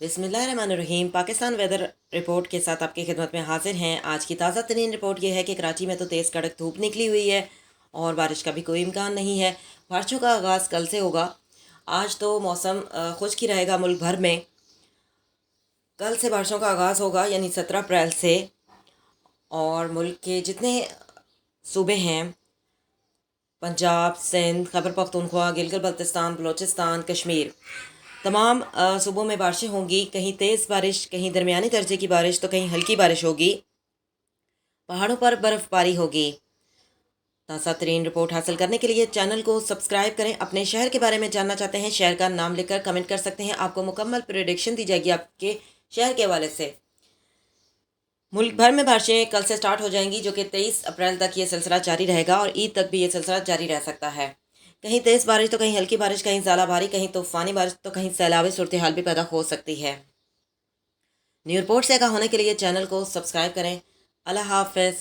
बिस्मिल्लाहिर्रहमानिर्रहीम। Pakistan weather report के साथ आपकी खिदमत में हाजिर हैं। आज की ताज़ा तरीन रिपोर्ट ये है कि कराची में तो तेज़ कड़क धूप निकली हुई है और बारिश का भी कोई इम्कान नहीं है। बारिशों का आगाज़ कल से होगा। आज तो मौसम खुश्क ही रहेगा मुल्क भर में। कल से बारिशों का आगाज़ होगा यानी 17 अप्रैल से, और मुल्क के जितने सूबे हैं, पंजाब, सिंध, खैबर पख्तूनख्वा, गिलगित बल्तिस्तान, बलूचिस्तान, कश्मीर, तमाम सूबों में बारिशें होंगी। कहीं तेज़ बारिश, कहीं दरमियानी दर्जे की बारिश, तो कहीं हल्की बारिश होगी। पहाड़ों पर बर्फ़बारी होगी। ताज़ा तरीन रिपोर्ट हासिल करने के लिए चैनल को सब्सक्राइब करें। अपने शहर के बारे में जानना चाहते हैं, शहर का नाम लिखकर कमेंट कर सकते हैं। आपको मुकम्मल प्रेडिक्शन दी जाएगी आपके शहर के हवाले से। मुल्क भर में बारिशें कल से स्टार्ट हो जाएंगी, जो कि 23 अप्रैल तक ये सिलसिला जारी रहेगा और ईद तक भी ये सिलसिला जारी रह सकता है। कहीं तेज़ बारिश तो कहीं हल्की बारिश, कहीं ज़्यादा भारी, कहीं तूफ़ानी बारिश तो कहीं सैलाबी सूरत हाल भी पैदा हो सकती है। न्यू रिपोर्ट से आगाह होने के लिए चैनल को सब्सक्राइब करें। अल्लाह हाफ़िज़।